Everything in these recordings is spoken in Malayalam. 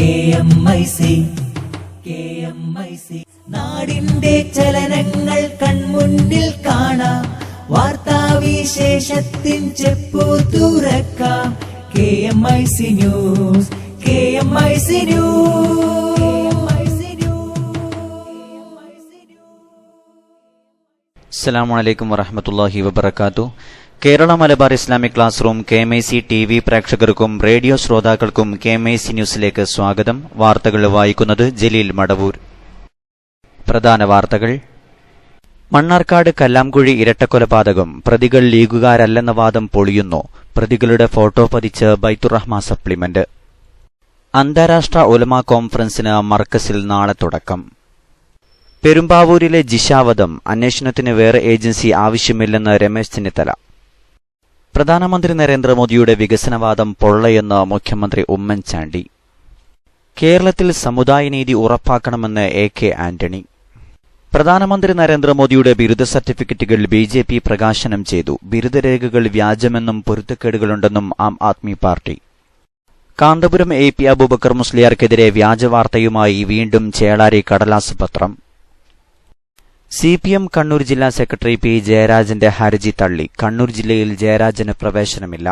KMIC നാടിന്റെ ചലനങ്ങൾ കൺമുന്നിൽ കാണാം, വാർത്താവിശേഷത്തിൻ ചെപ്പു തുറക്കാം. KMIC news. അസ്സലാമു അലൈക്കും വറഹ്മത്തുള്ളാഹി വബറകാതുഹു. Kerala Malabar Islamic class room KMIC TV പ്രേക്ഷകർക്കും റേഡിയോ ശ്രോതാക്കൾക്കും KMIC ന്യൂസിലേക്ക് സ്വാഗതം. വാർത്തകൾ വായിക്കുന്നത് ജലീൽ മടവൂർ. പ്രധാന വാർത്തകൾ. മണ്ണാർക്കാട് കല്ലാംകുഴി ഇരട്ടക്കൊലപാതകം, പ്രതികൾ ലീഗുകാരല്ലെന്ന വാദം പൊളിയുന്നു. പ്രതികളുടെ ഫോട്ടോ പതിച്ച് ബൈത്തുറഹ്മ സപ്ലിമെന്റ്. അന്താരാഷ്ട്ര ഉലമാ കോൺഫറൻസിന് മർക്കസിൽ നാളെ തുടക്കം. പെരുമ്പാവൂരിലെ ജിഷാവധം, അന്വേഷണത്തിന് വേറെ ഏജൻസി ആവശ്യമില്ലെന്ന് രമേശ് ചെന്നിത്തല. പ്രധാനമന്ത്രി നരേന്ദ്രമോദിയുടെ വികസനവാദം പൊള്ളയെന്ന് മുഖ്യമന്ത്രി ഉമ്മൻചാണ്ടി. കേരളത്തിൽ സമുദായനീതി ഉറപ്പാക്കണമെന്ന് AK ആന്റണി. പ്രധാനമന്ത്രി നരേന്ദ്രമോദിയുടെ ബിരുദ സർട്ടിഫിക്കറ്റുകൾ BJP പ്രകാശനം ചെയ്തു. ബിരുദരേഖകൾ വ്യാജമെന്നും പൊരുത്തക്കേടുകളുണ്ടെന്നും ആം ആദ്മി പാർട്ടി. കാന്തപുരം AP അബൂബക്കർ മുസ്ലിയാർക്കെതിരെ വ്യാജവാർത്തയുമായി വീണ്ടും ചേളാരി കടലാസ് പത്രം. CPM കണ്ണൂർ ജില്ലാ സെക്രട്ടറി P ജയരാജന്റെ ഹർജി തള്ളി. കണ്ണൂർ ജില്ലയിൽ ജയരാജന് പ്രവേശനമില്ല.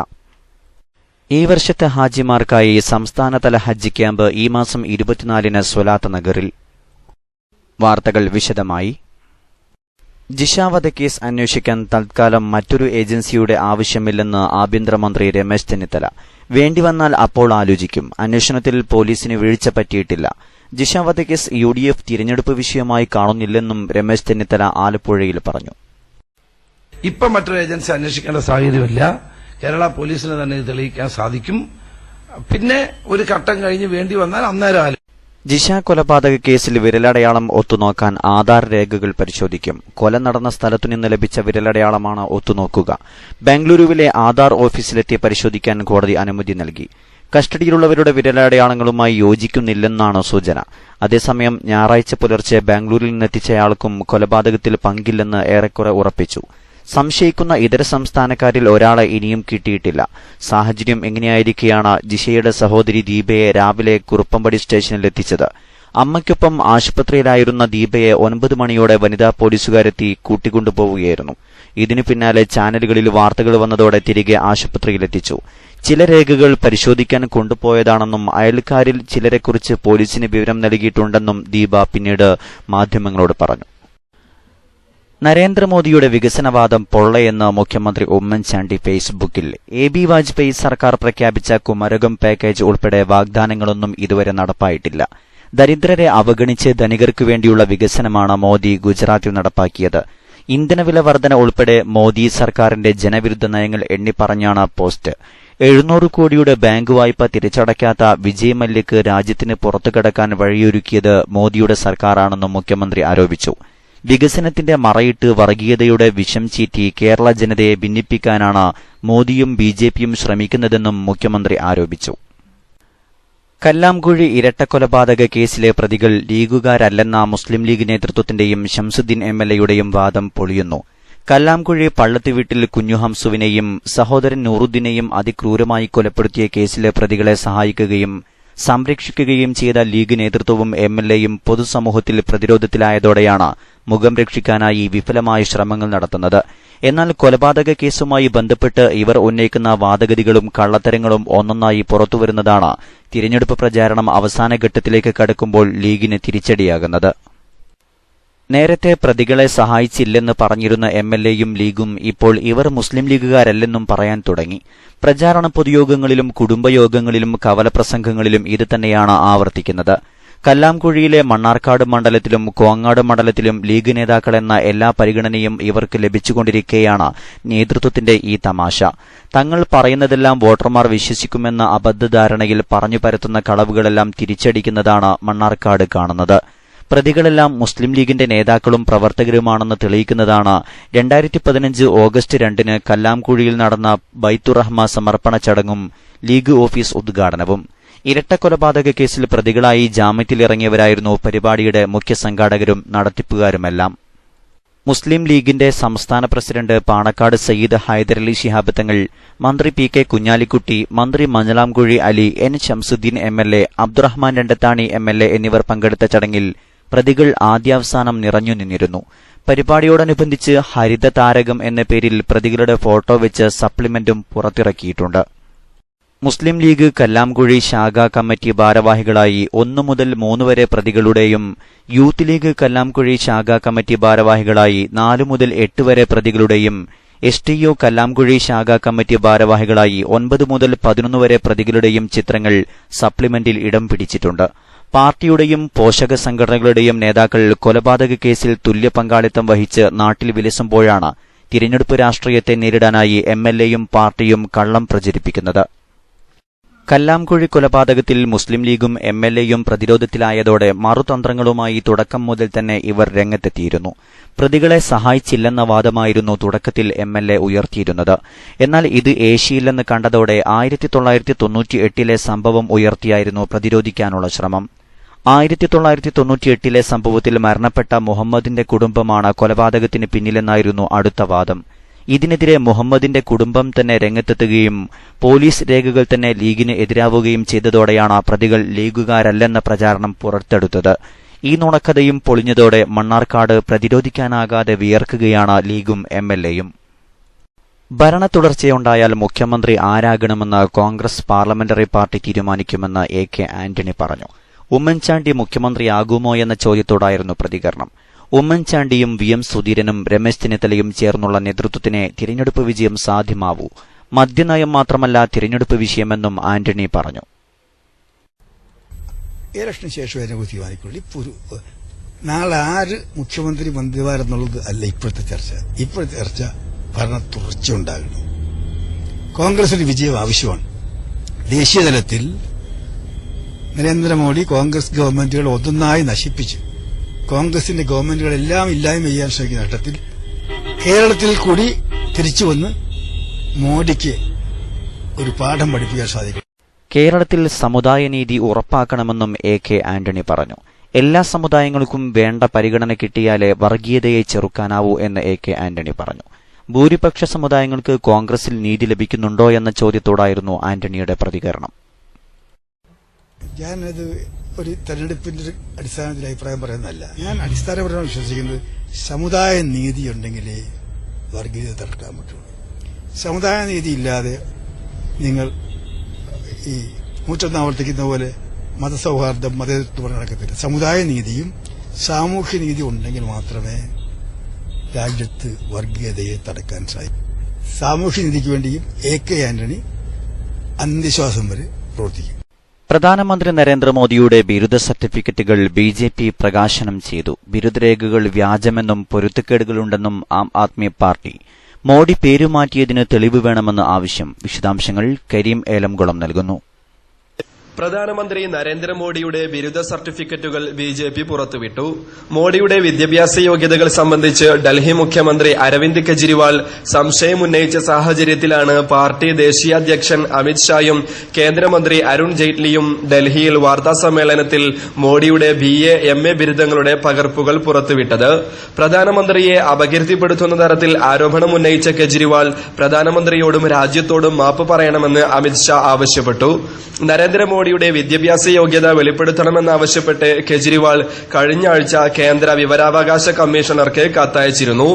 ഈ വർഷത്തെ ഹാജിമാർക്കായി സംസ്ഥാനതല ഹജ്ജ് ക്യാമ്പ് ഈ മാസം 24-ന് സ്വലാത്ത് നഗറിൽ. വാർത്തകൾ വിശദമായി. ജിഷാവധ കേസ് അന്വേഷിക്കാൻ തൽക്കാലം മറ്റൊരു ഏജൻസിയുടെ ആവശ്യമില്ലെന്ന് ആഭ്യന്തരമന്ത്രി രമേശ് ചെന്നിത്തല. വേണ്ടിവന്നാൽ അപ്പോൾ ആലോചിക്കും. അന്വേഷണത്തിൽ പോലീസിന് വീഴ്ച പറ്റിയിട്ടില്ല. ജിഷാവധ കേസ് UDF തിരഞ്ഞെടുപ്പ് വിഷയമായി കാണുന്നില്ലെന്നും രമേശ് ചെന്നിത്തല ആലപ്പുഴയിൽ പറഞ്ഞു. ഇപ്പം മറ്റൊരു ഏജൻസി അന്വേഷിക്കേണ്ട സാഹചര്യമില്ല. കേരള പോലീസിന് തന്നെ ഇത് തെളിയിക്കാൻ സാധിക്കും. പിന്നെ ഒരു ഘട്ടം കഴിഞ്ഞ് വേണ്ടി വന്നാൽ അന്നേരം. ജിഷ കൊലപാതക കേസിൽ വിരലടയാളം ഒത്തുനോക്കാൻ ആധാർ രേഖകൾ പരിശോധിക്കും. കൊല നടന്ന സ്ഥലത്തുനിന്ന് ലഭിച്ച വിരലടയാളമാണ് ഒത്തുനോക്കുക. ബംഗളൂരുവിലെ ആധാർ ഓഫീസിലെത്തി പരിശോധിക്കാൻ കോടതി അനുമതി നൽകി. കസ്റ്റഡിയിലുള്ളവരുടെ വിരലടയാളങ്ങളുമായി യോജിക്കുന്നില്ലെന്നാണ് സൂചന. അതേസമയം ഞായറാഴ്ച പുലർച്ചെ ബാംഗ്ലൂരിൽ നിന്നെത്തിച്ചയാൾക്കും കൊലപാതകത്തിൽ പങ്കില്ലെന്ന് ഏറെക്കുറെ ഉറപ്പിച്ചു. സംശയിക്കുന്ന ഇതര സംസ്ഥാനക്കാരിൽ ഒരാളെ ഇനിയും കിട്ടിയിട്ടില്ല. സാഹചര്യം എങ്ങനെയായിരിക്കെയാണ് ജിഷയുടെ സഹോദരി ദീപയെ രാവിലെ കുറുപ്പമ്പടി സ്റ്റേഷനിലെത്തിച്ചത്. അമ്മയ്ക്കൊപ്പം ആശുപത്രിയിലായിരുന്ന ദീപയെ 9 മണിയോടെ വനിതാ പോലീസുകാരെത്തി കൂട്ടിക്കൊണ്ടുപോവുകയായിരുന്നു. ഇതിനു പിന്നാലെ ചാനലുകളിൽ വാർത്തകൾ വന്നതോടെ തിരികെ ആശുപത്രിയിലെത്തിച്ചു. ചില രേഖകൾ പരിശോധിക്കാൻ കൊണ്ടുപോയതാണെന്നും അയൽക്കാരിൽ ചിലരെക്കുറിച്ച് പോലീസിന് വിവരം നൽകിയിട്ടുണ്ടെന്നും ദീപ പിന്നീട് മാധ്യമങ്ങളോട് പറഞ്ഞു. നരേന്ദ്രമോദിയുടെ വികസനവാദം പൊള്ളയെന്ന് മുഖ്യമന്ത്രി ഉമ്മൻചാണ്ടി ഫേസ്ബുക്കിൽ. AB വാജ്പേയി സർക്കാർ പ്രഖ്യാപിച്ച കുമരകം പാക്കേജ് ഉൾപ്പെടെ വാഗ്ദാനങ്ങളൊന്നും ഇതുവരെ നടപ്പായിട്ടില്ല. ദരിദ്രരെ അവഗണിച്ച് ധനികർക്ക് വേണ്ടിയുള്ള വികസനമാണ് മോദി ഗുജറാത്തിൽ നടപ്പാക്കിയത്. ഇന്ധനവില വർധന ഉൾപ്പെടെ മോദി സർക്കാരിന്റെ ജനവിരുദ്ധ നയങ്ങൾ എണ്ണിപ്പറഞ്ഞാണ് പോസ്റ്റ്. 700 കോടിയുടെ ബാങ്ക് വായ്പ തിരിച്ചടയ്ക്കാത്ത വിജയ് മല്യക്ക് രാജ്യത്തിന് പുറത്തുകടക്കാൻ വഴിയൊരുക്കിയത് മോദിയുടെ സർക്കാരാണെന്നും മുഖ്യമന്ത്രി ആരോപിച്ചു. വികസനത്തിന്റെ മറയിട്ട് വർഗീയതയുടെ വിഷം ചീറ്റി കേരള ജനതയെ ഭിന്നിപ്പിക്കാനാണ് മോദിയും BJPയും ശ്രമിക്കുന്നതെന്നും മുഖ്യമന്ത്രി ആരോപിച്ചു. കല്ലാംകുഴി ഇരട്ടക്കൊലപാതക കേസിലെ പ്രതികൾ ലീഗുകാരല്ലെന്ന മുസ്ലിം ലീഗ് നേതൃത്വത്തിന്റെയും ശംസുദ്ദീൻ MLAയുടെയും വാദം പൊളിയുന്നു. കല്ലാംകുഴി പള്ളത്തുവീട്ടിൽ കുഞ്ഞുഹംസുവിനെയും സഹോദരൻ നൂറുദ്ദീനെയും അതിക്രൂരമായി കൊലപ്പെടുത്തിയ കേസിലെ പ്രതികളെ സഹായിക്കുകയും സംരക്ഷിക്കുകയും ചെയ്ത ലീഗ് നേതൃത്വവും MLAയും പൊതുസമൂഹത്തിൽ പ്രതിരോധത്തിലായതോടെയാണ് മുഖം രക്ഷിക്കാനായി വിഫലമായ ശ്രമങ്ങൾ നടത്തുന്നത്. എന്നാൽ കൊലപാതക കേസുമായി ബന്ധപ്പെട്ട് ഇവർ ഉന്നയിക്കുന്ന വാദഗതികളും കള്ളത്തരങ്ങളും ഒന്നൊന്നായി പുറത്തുവരുന്നതാണ് തിരഞ്ഞെടുപ്പ് പ്രചാരണം അവസാന ഘട്ടത്തിലേക്ക് കടക്കുമ്പോൾ ലീഗിന് തിരിച്ചടിയാകുന്നത്. നേരത്തെ പ്രതികളെ സഹായിച്ചില്ലെന്ന് പറഞ്ഞിരുന്ന MLAയും ലീഗും ഇപ്പോൾ ഇവർ മുസ്ലിം ലീഗുകാരല്ലെന്നും പറയാൻ തുടങ്ങി. പ്രചാരണ പൊതുയോഗങ്ങളിലും കുടുംബയോഗങ്ങളിലും കവലപ്രസംഗങ്ങളിലും ഇത് തന്നെയാണ് ആവർത്തിക്കുന്നത്. കല്ലാംകുഴിയിലെ മണ്ണാർക്കാട് മണ്ഡലത്തിലും കോങ്ങാട് മണ്ഡലത്തിലും ലീഗ് നേതാക്കളെന്ന എല്ലാ പരിഗണനയും ഇവർക്ക് ലഭിച്ചുകൊണ്ടിരിക്കെയാണ് നേതൃത്വത്തിന്റെ ഈ തമാശ. തങ്ങൾ പറയുന്നതെല്ലാം വോട്ടർമാർ വിശ്വസിക്കുമെന്ന അബദ്ധധാരണയിൽ പറഞ്ഞു പരത്തുന്ന കളവുകളെല്ലാം തിരിച്ചടിക്കുന്നതാണ് മണ്ണാർക്കാട് കാണുന്നത്. പ്രതികളെല്ലാം മുസ്ലിം ലീഗിന്റെ നേതാക്കളും പ്രവർത്തകരുമാണെന്ന് തെളിയിക്കുന്നതാണ് 2015 ഓഗസ്റ്റ് 2-ന് കല്ലാംകുഴിയിൽ നടന്ന ബൈത്തുറഹ്മ സമർപ്പണ ചടങ്ങും ലീഗ് ഓഫീസ് ഉദ്ഘാടനവും. ഇരട്ടക്കൊലപാതക കേസിൽ പ്രതികളായി ജാമ്യത്തിലിറങ്ങിയവരായിരുന്നു പരിപാടിയുടെ മുഖ്യ സംഘാടകരും നടത്തിപ്പുകാരുമെല്ലാം. മുസ്ലിം ലീഗിന്റെ സംസ്ഥാന പ്രസിഡന്റ് പാണക്കാട് സയ്യിദ് ഹൈദരലി ശിഹാബ് തങ്ങൾ, മന്ത്രി പി കെ കുഞ്ഞാലിക്കുട്ടി, മന്ത്രി Manjalamkuzhi Ali, N Shamsuddin MLA, Abdurahman Randathani MLA എന്നിവർ പങ്കെടുത്ത ചടങ്ങിൽ പ്രതികൾ ആദ്യാവസാനം നിറഞ്ഞുനിന്നിരുന്നു. പരിപാടിയോടനുബന്ധിച്ച് ഹരിത താരകം എന്ന പേരിൽ പ്രതികളുടെ ഫോട്ടോ വെച്ച് സപ്ലിമെന്റും പുറത്തിറക്കിയിട്ടുണ്ട്. മുസ്ലിം ലീഗ് കല്ലാംകുഴി ശാഖാ കമ്മിറ്റി ഭാരവാഹികളായി 1 മുതൽ 3 വരെ പ്രതികളുടെയും യൂത്ത് ലീഗ് കല്ലാംകുഴി ശാഖാ കമ്മിറ്റി ഭാരവാഹികളായി 4 മുതൽ 8 വരെ പ്രതികളുടെയും STU കല്ലാംകുഴി ശാഖാ കമ്മിറ്റി ഭാരവാഹികളായി 9 മുതൽ 11 വരെ പ്രതികളുടെയും ചിത്രങ്ങൾ സപ്ലിമെന്റിൽ ഇടം പിടിച്ചിട്ടുണ്ട്. പാർട്ടിയുടെയും പോഷക സംഘടനകളുടെയും നേതാക്കൾ കൊലപാതക കേസിൽ തുല്യ പങ്കാളിത്തം വഹിച്ച് നാട്ടിൽ വിലസുമ്പോഴാണ് തിരഞ്ഞെടുപ്പ് രാഷ്ട്രീയത്തെ നേരിടാനായി MLAയും പാർട്ടിയും കള്ളം പ്രചരിപ്പിക്കുന്നത്. കല്ലാംകുഴി കൊലപാതകത്തിൽ മുസ്ലിം ലീഗും MLAയും പ്രതിരോധത്തിലായതോടെ മറുതന്ത്രങ്ങളുമായി തുടക്കം മുതൽ തന്നെ ഇവർ രംഗത്തെത്തിയിരുന്നു. പ്രതികളെ സഹായിച്ചില്ലെന്ന വാദമായിരുന്നു തുടക്കത്തിൽ MLA ഉയർത്തിയിരുന്നത്. എന്നാൽ ഇത് ഏശിയില്ലെന്ന് കണ്ടതോടെ 1998 സംഭവം ഉയർത്തിയായിരുന്നു പ്രതിരോധിക്കാനുള്ള ശ്രമം. 1998 സംഭവത്തിൽ മരണപ്പെട്ട മുഹമ്മദിന്റെ കുടുംബമാണ് കൊലപാതകത്തിന് പിന്നിലെന്നായിരുന്നു അടുത്ത വാദം. ഇതിനെതിരെ മുഹമ്മദിന്റെ കുടുംബം തന്നെ രംഗത്തെത്തുകയും പോലീസ് രേഖകൾ തന്നെ ലീഗിന് എതിരാവുകയും ചെയ്തതോടെയാണ് പ്രതികൾ ലീഗുകാരല്ലെന്ന പ്രചാരണം പുറത്തെടുത്തത്. ഈ നുണക്കഥയും പൊളിഞ്ഞതോടെ മണ്ണാർക്കാട് പ്രതിരോധിക്കാനാകാതെ വിയർക്കുകയാണ് ലീഗും MLAയും. ഭരണ തുടർച്ചയുണ്ടായാൽ മുഖ്യമന്ത്രി ആരാകണമെന്ന് കോൺഗ്രസ് പാർലമെന്ററി പാർട്ടി തീരുമാനിക്കുമെന്ന് AK ആന്റണി പറഞ്ഞു. ഉമ്മൻചാണ്ടി മുഖ്യമന്ത്രിയാകുമോ എന്ന ചോദ്യത്തോടായിരുന്നു പ്രതികരണം. ഉമ്മൻചാണ്ടിയും VM സുധീരനും രമേശ് ചെന്നിത്തലയും ചേർന്നുള്ള നേതൃത്വത്തിന് തിരഞ്ഞെടുപ്പ് വിജയം സാധ്യമാവൂ. മദ്യനയം മാത്രമല്ല തിരഞ്ഞെടുപ്പ് വിഷയമെന്നും ആന്റണി പറഞ്ഞു. ഇലക്ഷന് ശേഷം അതിനെ തീരുമാനിക്കുള്ളൂ. ഇപ്പോൾ നാളെ ആര് മുഖ്യമന്ത്രി മന്ത്രിമാരെന്നുള്ളത് അല്ല ഇപ്പോഴത്തെ ചർച്ച. ഇപ്പോഴത്തെ ചർച്ച ഭരണ തുടർച്ച ഉണ്ടാകണം. കോൺഗ്രസിന് വിജയം ആവശ്യമാണ്. ദേശീയ തലത്തിൽ നരേന്ദ്രമോദി കോൺഗ്രസ് ഗവൺമെന്റുകൾ ഒന്നൊന്നായി നശിപ്പിച്ച് കോൺഗ്രസിന്റെ ഗവൺമെന്റുകളെല്ലാം ഇല്ലായ്മ ചെയ്യാൻ ശ്രമിക്കുന്ന ഘട്ടത്തിൽ കേരളത്തിൽ കൂടി തിരിച്ചുവന്ന് മോദിക്ക് ഒരു പാഠം പഠിപ്പിക്കാൻ സാധിക്കും. കേരളത്തിൽ സമുദായനീതി ഉറപ്പാക്കണമെന്നും AK ആന്റണി പറഞ്ഞു. എല്ലാ സമുദായങ്ങൾക്കും വേണ്ട പരിഗണന കിട്ടിയാലേ വർഗീയതയെ ചെറുക്കാനാവൂ എന്ന് AK ആന്റണി പറഞ്ഞു. ഭൂരിപക്ഷ സമുദായങ്ങൾക്ക് കോൺഗ്രസിൽ നീതി ലഭിക്കുന്നുണ്ടോ എന്ന ചോദ്യത്തോടായിരുന്നു ആന്റണിയുടെ പ്രതികരണം. ഞാനത് ഒരു തെരഞ്ഞെടുപ്പിന്റെ അടിസ്ഥാനത്തിൽ അഭിപ്രായം പറയുന്നതല്ല. ഞാൻ അടിസ്ഥാനപരമായി വിശ്വസിക്കുന്നത് സമുദായ നീതിയുണ്ടെങ്കിലേ വർഗീയത തടുക്കാൻ പറ്റുള്ളൂ. സമുദായ നീതി ഇല്ലാതെ നിങ്ങൾ ഈ 101 ആവർത്തിക്കുന്ന പോലെ മതസൗഹാർദ്ദം മതേതൃത്വം നടക്കത്തില്ല. സമുദായ നീതിയും സാമൂഹ്യ നീതിയും ഉണ്ടെങ്കിൽ മാത്രമേ രാജ്യത്ത് വർഗീയതയെ തടക്കാൻ സാധിക്കൂ. സാമൂഹ്യ നീതിക്ക് വേണ്ടിയും AK ആന്റണി അന്ത്യശ്വാസം വരെ പ്രവർത്തിക്കും. പ്രധാനമന്ത്രി നരേന്ദ്രമോദിയുടെ ബിരുദ സർട്ടിഫിക്കറ്റുകൾ BJP പ്രകാശനം ചെയ്തു. ബിരുദരേഖകൾ വ്യാജമെന്നും പൊരുത്തക്കേടുകളുണ്ടെന്നും ആം ആദ്മി പാർട്ടി. മോഡി പേരുമാറ്റിയതിന് തെളിവ് വേണമെന്ന് ആവശ്യം. വിശദാംശങ്ങൾ കരീം ഏലംകുളം നൽകുന്നു. പ്രധാനമന്ത്രി നരേന്ദ്രമോദിയുടെ ബിരുദ സർട്ടിഫിക്കറ്റുകൾ BJP പുറത്തുവിട്ടു. മോഡിയുടെ വിദ്യാഭ്യാസ യോഗ്യതകൾ സംബന്ധിച്ച് ഡൽഹി മുഖ്യമന്ത്രി അരവിന്ദ് കെജ്രിവാൾ സംശയമുന്നയിച്ച സാഹചര്യത്തിലാണ് പാർട്ടി ദേശീയാധ്യക്ഷൻ അമിത്ഷായും കേന്ദ്രമന്ത്രി അരുൺ ജെയ്റ്റ്ലിയും ഡൽഹിയിൽ വാർത്താസമ്മേളനത്തിൽ മോഡിയുടെ BA, MA ബിരുദങ്ങളുടെ പകർപ്പുകൾ പുറത്തുവിട്ടത്. പ്രധാനമന്ത്രിയെ അപകീർത്തിപ്പെടുത്തുന്ന തരത്തിൽ ആരോപണമുന്നയിച്ച കെജ്രിവാൾ പ്രധാനമന്ത്രിയോടും രാജ്യത്തോടും മാപ്പ് പറയണമെന്ന് അമിത്ഷാ ആവശ്യപ്പെട്ടു. നരേന്ദ്രമോദിയുടെ വിദ്യാഭ്യാസ യോഗ്യത വെളിപ്പെടുത്തണമെന്നാവശ്യപ്പെട്ട് കെജ്രിവാൾ കഴിഞ്ഞ ആഴ്ച കേന്ദ്ര വിവരാവകാശ കമ്മീഷണർക്ക് കത്തയച്ചിരുന്നു.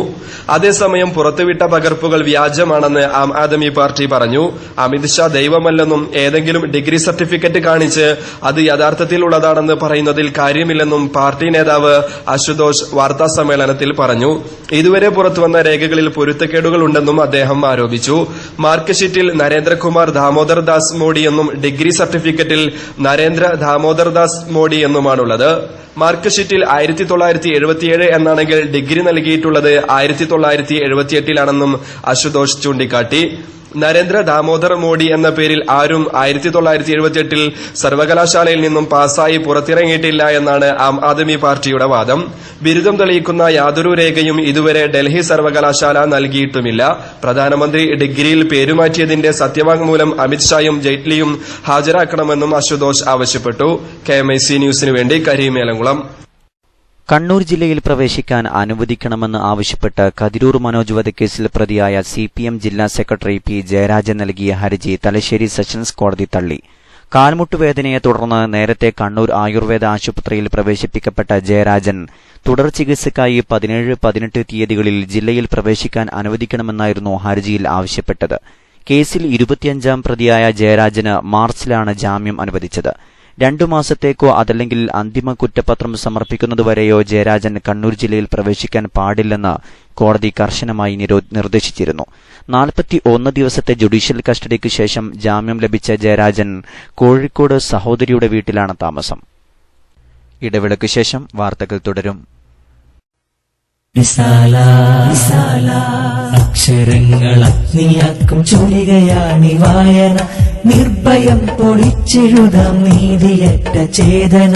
അതേസമയം പുറത്തുവിട്ട പകർപ്പുകൾ വ്യാജമാണെന്ന് ആം ആദ്മി പാർട്ടി പറഞ്ഞു. അമിത്ഷാ ദൈവമല്ലെന്നും ഏതെങ്കിലും ഡിഗ്രി സർട്ടിഫിക്കറ്റ് കാണിച്ച് അത് യഥാർത്ഥത്തിലുള്ളതാണെന്ന് പറയുന്നതിൽ കാര്യമില്ലെന്നും പാർട്ടി നേതാവ് അശുതോഷ് വാർത്താസമ്മേളനത്തിൽ പറഞ്ഞു. ഇതുവരെ പുറത്തുവന്ന രേഖകളിൽ പൊരുത്തക്കേടുകളുണ്ടെന്നും അദ്ദേഹം ആരോപിച്ചു. മാർക്ക് ഷീറ്റിൽ നരേന്ദ്രകുമാർ ദാമോദർ ദാസ് മോഡി എന്നും ഡിഗ്രി സർട്ടിഫിക്കറ്റിൽ നരേന്ദ്ര ദാമോദർ ദാസ് മോഡി എന്നുമാണുള്ളത്. മാർക്ക് ഷീറ്റിൽ 1977 എന്നാണെങ്കിൽ ഡിഗ്രി നൽകിയിട്ടുള്ളത് 1978 അശുതോഷ് ചൂണ്ടിക്കാട്ടി. നരേന്ദ്ര ദാമോദർ മോഡി എന്ന പേരിൽ ആരും 1978 സർവകലാശാലയിൽ നിന്നും പാസ്സായി പുറത്തിറങ്ങിയിട്ടില്ല എന്നാണ് ആം ആദ്മി പാർട്ടിയുടെ വാദം. ബിരുദം തെളിയിക്കുന്ന യാതൊരു രേഖയും ഇതുവരെ ഡൽഹി സർവകലാശാല നൽകിയിട്ടുമില്ല. പ്രധാനമന്ത്രി ഡിഗ്രിയിൽ പേരുമാറ്റിയതിന്റെ സത്യവാങ്മൂലം അമിത്ഷായും ജെയ്റ്റ്ലിയും ഹാജരാക്കണമെന്നും അശുതോഷ് ആവശ്യപ്പെട്ടു. KMIC ന്യൂസിനു വേണ്ടി കരീം ഏലംകുളം. കണ്ണൂർ ജില്ലയിൽ പ്രവേശിക്കാൻ അനുവദിക്കണമെന്ന് ആവശ്യപ്പെട്ട് കതിരൂർ മനോജ് വധക്കേസിൽ പ്രതിയായ CPM ജില്ലാ സെക്രട്ടറി P. ജയരാജൻ നൽകിയ ഹർജി തലശ്ശേരി സെഷൻസ് കോടതി തള്ളി. കാൽമുട്ടുവേദനയെ തുടർന്ന് നേരത്തെ കണ്ണൂർ ആയുർവേദ ആശുപത്രിയിൽ പ്രവേശിപ്പിക്കപ്പെട്ട ജയരാജൻ തുടർ ചികിത്സയ്ക്കായി 17, 18 തീയതികളിൽ ജില്ലയിൽ പ്രവേശിക്കാൻ അനുവദിക്കണമെന്നായിരുന്നു ഹർജിയിൽ ആവശ്യപ്പെട്ടത്. കേസിൽ 25-ാം പ്രതിയായ ജയരാജന് മാർച്ചിലാണ് ജാമ്യം അനുവദിച്ചത്. 2 മാസത്തേക്കോ അതല്ലെങ്കിൽ അന്തിമ കുറ്റപത്രം സമർപ്പിക്കുന്നതുവരെയോ ജയരാജൻ കണ്ണൂർ ജില്ലയിൽ പ്രവേശിക്കാൻ പാടില്ലെന്ന് കോടതി കർശനമായി നിർദ്ദേശിച്ചിരുന്നു. 41 ദിവസത്തെ ജുഡീഷ്യൽ കസ്റ്റഡിക്ക് ശേഷം ജാമ്യം ലഭിച്ച ജയരാജൻ കോഴിക്കോട് സഹോദരിയുടെ വീട്ടിലാണ് താമസം. ഇടവേളയ്ക്ക് ശേഷം വാർത്തകൾ തുടരും. അക്ഷരങ്ങൾ അഗ്നിയാക്കും ചൊല്ലുകയാണി വായന, നിർഭയം പൊളിച്ചെഴുതാം നീതിയറ്റ ചേതന,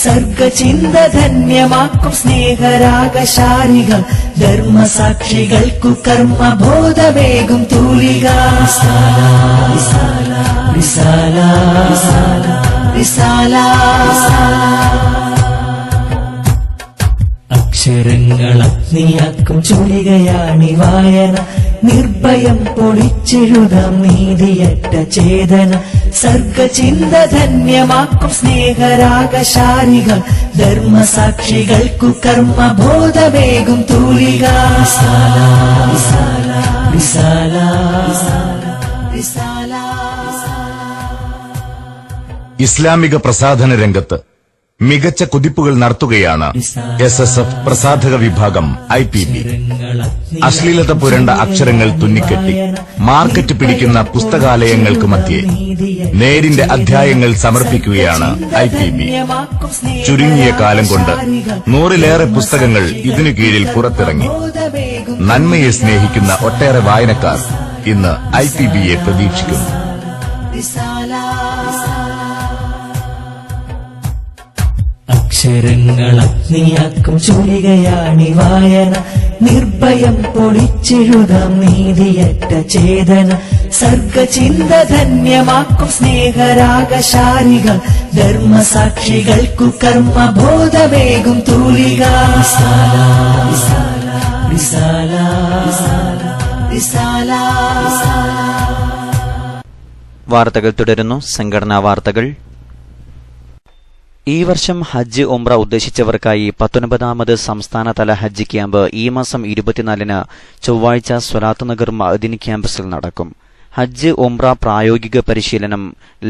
സർഗചിന്ത ധന്യമാക്കും സ്നേഹരാഗശാരികൾ, ധർമ്മസാക്ഷികൾക്കു കർമ്മബോധമേകും തൂലിക. അക്ഷരങ്ങൾ അഗ്നിയാക്കും ചൊല്ലുകയാണി വായന, നിർഭയം പൊളിച്ചെഴുതാം നീതിയറ്റ ചേതന, സർഗചിന്ത ധന്യമാക്കും സ്നേഹരാഗശാരികൾ, ധർമ്മസാക്ഷികൾക്കു കർമ്മബോധമേകും തൂലിക. ഇസ്ലാമിക പ്രസാധന രംഗത്ത് മികച്ച കുതിപ്പുകൾ നടത്തുകയാണ് SSF പ്രസാധക വിഭാഗം IPB. അശ്ലീലത പുരണ്ട അക്ഷരങ്ങൾ തുന്നിക്കെട്ടി മാർക്കറ്റ് പിടിക്കുന്ന പുസ്തകാലയങ്ങൾക്ക് മധ്യേ നേരിന്റെ അധ്യായങ്ങൾ സമർപ്പിക്കുകയാണ് IPB. ചുരുങ്ങിയ കാലം കൊണ്ട് 100-ലേറെ പുസ്തകങ്ങൾ ഇതിനു കീഴിൽ പുറത്തിറങ്ങി. നന്മയെ സ്നേഹിക്കുന്ന ഒട്ടേറെ വായനക്കാർ ഇന്ന് IPBയെ പ്രതീക്ഷിക്കുന്നു. അക്ഷരങ്ങൾ അഗ്നിയാക്കും ചൊല്ലുകയാണി വായന, നിർഭയം പൊളിച്ചെഴുതാം നീതിയറ്റ ചേതന, സർഗചിന്ത ധന്യമാക്കും സ്നേഹരാഗശാരികൾ, ധർമ്മസാക്ഷികൾക്കു കർമ്മബോധമേകും തൂലിക. വാർത്തകൾ തുടരുന്നു. സംഘടനാ വാർത്തകൾ. ഈ വർഷം ഹജ്ജ് ഉംറ ഉദ്ദേശിച്ചവർക്കായി 19ാമത് സംസ്ഥാനതല ഹജ്ജ് ക്യാമ്പ് ഈ മാസം 24-ന് ചൊവ്വാഴ്ച സ്വലാത്ത് നഗർ മഅദിൻ ക്യാമ്പസിൽ നടക്കും. ഹജ്ജ് ഉംറ പ്രായോഗിക പരിശീലനം,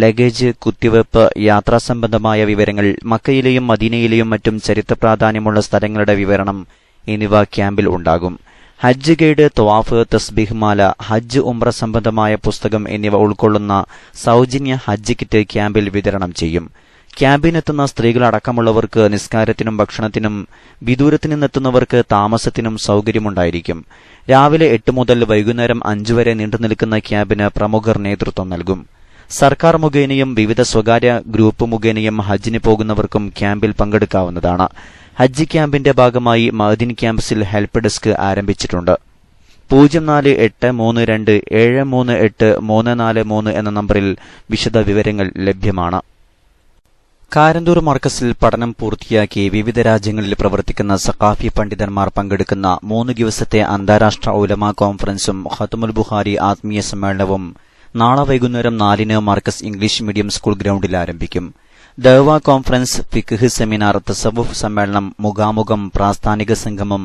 ലഗേജ്, കുത്തിവയ്പ്, യാത്രാ സംബന്ധമായ വിവരങ്ങൾ, മക്കയിലെയും മദീനയിലെയും മറ്റും ചരിത്ര പ്രാധാന്യമുള്ള സ്ഥലങ്ങളുടെ വിവരണം എന്നിവ ക്യാമ്പിൽ ഉണ്ടാകും. ഹജ്ജ് ഗൈഡ്, ത്വാഫ്, തസ്ബീഹ് മാല, ഹജ്ജ് ഉംറ സംബന്ധമായ പുസ്തകം എന്നിവ ഉൾക്കൊള്ളുന്ന സൌജന്യ ഹജ്ജ് കിറ്റ് ക്യാമ്പിൽ വിതരണം ചെയ്യും. ക്യാമ്പിനെത്തുന്ന സ്ത്രീകളടക്കമുള്ളവർക്ക് നിസ്കാരത്തിനും ഭക്ഷണത്തിനും, വിദൂരത്തു നിന്നെത്തുന്നവർക്ക് താമസത്തിനും സൌകര്യമുണ്ടായിരിക്കും. രാവിലെ 8 മുതൽ വൈകുന്നേരം 5 വരെ നീണ്ടുനിൽക്കുന്ന ക്യാമ്പിന് പ്രമുഖർ നേതൃത്വം നൽകും. സർക്കാർ മുഖേനയും വിവിധ സ്വകാര്യ ഗ്രൂപ്പ് മുഖേനയും ഹജ്ജിന് പോകുന്നവർക്കും ക്യാമ്പിൽ പങ്കെടുക്കാവുന്നതാണ്. ഹജ്ജ് ക്യാമ്പിന്റെ ഭാഗമായി മഅദിൻ ക്യാമ്പസിൽ ഹെൽപ്പ് ഡെസ്ക് ആരംഭിച്ചിട്ടുണ്ട്. 0482387343 എന്ന നമ്പറിൽ വിശദ വിവരങ്ങൾ ലഭ്യമാണ്. കാരന്തൂർ മർക്കസിൽ പഠനം പൂർത്തിയാക്കി വിവിധ രാജ്യങ്ങളിൽ പ്രവർത്തിക്കുന്ന സഖാഫി പണ്ഡിതന്മാർ പങ്കെടുക്കുന്ന 3 ദിവസത്തെ അന്താരാഷ്ട്ര ഉലമാ കോൺഫറൻസും ഖത്മുൽ ബുഖാരി ആത്മീയ സമ്മേളനവും നാളെ വൈകുന്നേരം 4-ന് മർക്കസ് ഇംഗ്ലീഷ് മീഡിയം സ്കൂൾ ഗ്രൌണ്ടിൽ ആരംഭിക്കും. ദഅ്വ കോൺഫറൻസ്, ഫിഖ്ഹ് സെമിനാർ, തസവുഫ് സമ്മേളനം, മുഖാമുഖം, പ്രാസ്ഥാനിക സംഗമം,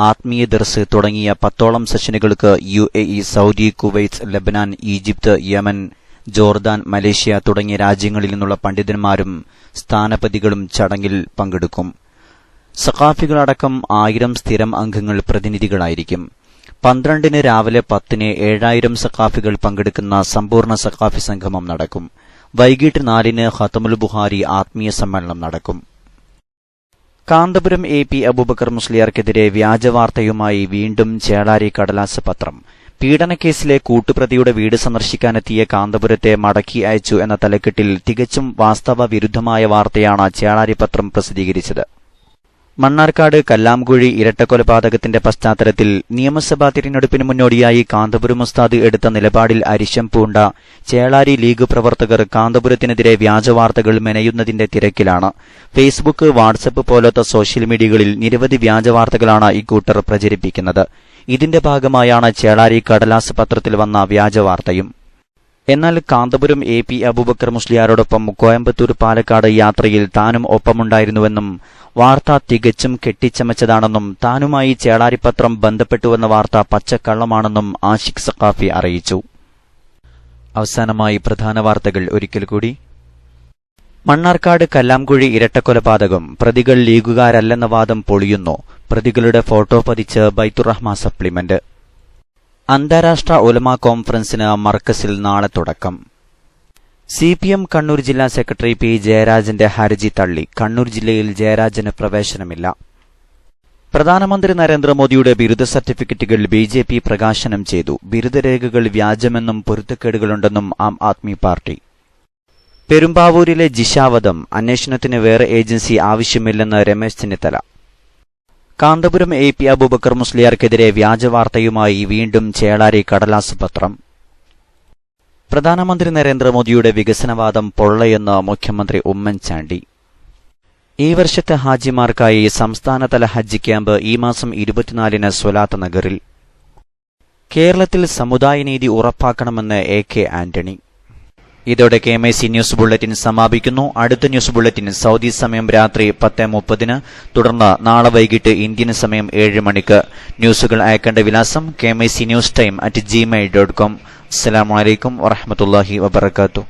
ആത്മീയ ദർസ് തുടങ്ങിയ 10ഓളം സെഷനുകൾക്ക് UAE, Saudi, Kuwait, Lebanon, Egypt, Yemen, Jordan, Malaysia തുടങ്ങിയ രാജ്യങ്ങളിൽ നിന്നുള്ള പണ്ഡിതന്മാരും സ്ഥാനപതികളും ചടങ്ങിൽ പങ്കെടുക്കും. സഖാഫികളടക്കം 1000 സ്ഥിരം അംഗങ്ങൾ പ്രതിനിധികളായിരിക്കും. 12-ന് രാവിലെ 10-ന് 7000 സഖാഫികൾ പങ്കെടുക്കുന്ന സമ്പൂർണ്ണ സഖാഫി സംഗമം നടക്കും. വൈകിട്ട് 4-ന് ഖത്മുൽ ബുഖാരി ആത്മീയ സമ്മേളനം നടക്കും. കാന്തപുരം AP അബൂബക്കർ മുസ്ലിയാർക്കെതിരെ വ്യാജവാർത്തയുമായി വീണ്ടും ചേളാരി കടലാസ് പത്രം. പീഡനക്കേസിലെ കൂട്ടുപ്രതിയുടെ വീട് സന്ദർശിക്കാനെത്തിയ കാന്തപുരത്തെ മടക്കി അയച്ചു എന്ന തലക്കെട്ടിൽ തികച്ചും വാസ്തവ വിരുദ്ധമായ വാർത്തയാണ് ചേളാരി പത്രം പ്രസിദ്ധീകരിച്ചത്. മണ്ണാർക്കാട് കല്ലാംകുഴി ഇരട്ടക്കൊലപാതകത്തിന്റെ പശ്ചാത്തലത്തിൽ നിയമസഭാ തിരഞ്ഞെടുപ്പിന് മുന്നോടിയായി കാന്തപുരം ഉസ്താദ് എടുത്ത നിലപാടിൽ അരിശം പൂണ്ട ചേളാരി ലീഗ് പ്രവർത്തകർ കാന്തപുരത്തിനെതിരെ വ്യാജവാർത്തകൾ മെനയുന്നതിന്റെ തിരക്കിലാണ്. ഫേസ്ബുക്ക്, വാട്സപ്പ് പോലത്തെ സോഷ്യൽ മീഡിയകളിൽ നിരവധി വ്യാജവാർത്തകളാണ് ഇക്കൂട്ടർ പ്രചരിപ്പിക്കുന്നത്. ഇതിന്റെ ഭാഗമായാണ് ചേളാരി കടലാസ് പത്രത്തിൽ വന്ന വ്യാജവാർത്തയും. എന്നാൽ കാന്തപുരം AP അബൂബക്കർ മുസ്ലിയാരോടൊപ്പം കോയമ്പത്തൂർ പാലക്കാട് യാത്രയിൽ താനും ഒപ്പമുണ്ടായിരുന്നുവെന്നും വാർത്ത തികച്ചും കെട്ടിച്ചമച്ചതാണെന്നും താനുമായി ചേളാരിപ്പത്രം ബന്ധപ്പെട്ടുവെന്ന വാർത്ത പച്ചക്കള്ളമാണെന്നും ആഷിഖ് സഖാഫി അറിയിച്ചു. അവസാനമായി പ്രധാന വാർത്തകൾ ഒരിക്കൽ കൂടി. മണ്ണാർക്കാട് കല്ലാംകുഴി ഇരട്ടക്കൊലപാതകം പ്രതികൾ ലീഗുകാരല്ലെന്ന വാദം പൊളിയുന്നു. പ്രതികളുടെ ഫോട്ടോ പതിച്ച് ബൈത്തുറഹ്മാൻ സപ്ലിമെന്റ്. അന്താരാഷ്ട്ര ഉലമാ കോൺഫറൻസിന് മർക്കസിൽ നാളെ തുടക്കം. CPM കണ്ണൂർ ജില്ലാ സെക്രട്ടറി P. ജയരാജന്റെ ഹർജി തള്ളി. കണ്ണൂർ ജില്ലയിൽ ജയരാജന് പ്രവേശനമില്ല. പ്രധാനമന്ത്രി നരേന്ദ്രമോദിയുടെ ബിരുദ സർട്ടിഫിക്കറ്റുകൾ BJP പ്രകാശനം ചെയ്തു. ബിരുദരേഖകൾ വ്യാജമെന്നും പൊരുത്തക്കേടുകളുണ്ടെന്നും ആം ആദ്മി പാർട്ടി. പെരുമ്പാവൂരിലെ ജിഷാവധം അന്വേഷണത്തിന് വേറെ ഏജൻസി ആവശ്യമില്ലെന്ന് രമേശ് ചെന്നിത്തല. കാന്തപുരം AP അബൂബക്കർ മുസ്ലിയാർക്കെതിരെ വ്യാജവാർത്തയുമായി വീണ്ടും ചേളാരി കടലാസ് പത്രം. പ്രധാനമന്ത്രി നരേന്ദ്രമോദിയുടെ വികസനവാദം പൊള്ളയെന്ന് മുഖ്യമന്ത്രി ഉമ്മൻചാണ്ടി. ഈ വർഷത്തെ ഹാജിമാർക്കായി സംസ്ഥാനതല ഹജ്ജ് ക്യാമ്പ് ഈ മാസം 24-ന് സ്വലാത്ത് നഗറിൽ. കേരളത്തിൽ സമുദായനീതി ഉറപ്പാക്കണമെന്ന് AK ആന്റണി. ഇതോടെ KMIC ന്യൂസ് ബുള്ളറ്റിൻ സമാപിക്കുന്നു. അടുത്ത ന്യൂസ് ബുള്ളറ്റിൻ സൗദി സമയം രാത്രി 10:30, തുടർന്ന് നാളെ വൈകിട്ട് ഇന്ത്യൻ സമയം 7 മണിക്ക്. ന്യൂസുകൾ അയക്കേണ്ട വിലാസം KMIC News Time @gmail.com. അസ്സലാമു അലൈക്കും വറഹ്മത്തുള്ളാഹി വബറകാതുഹു.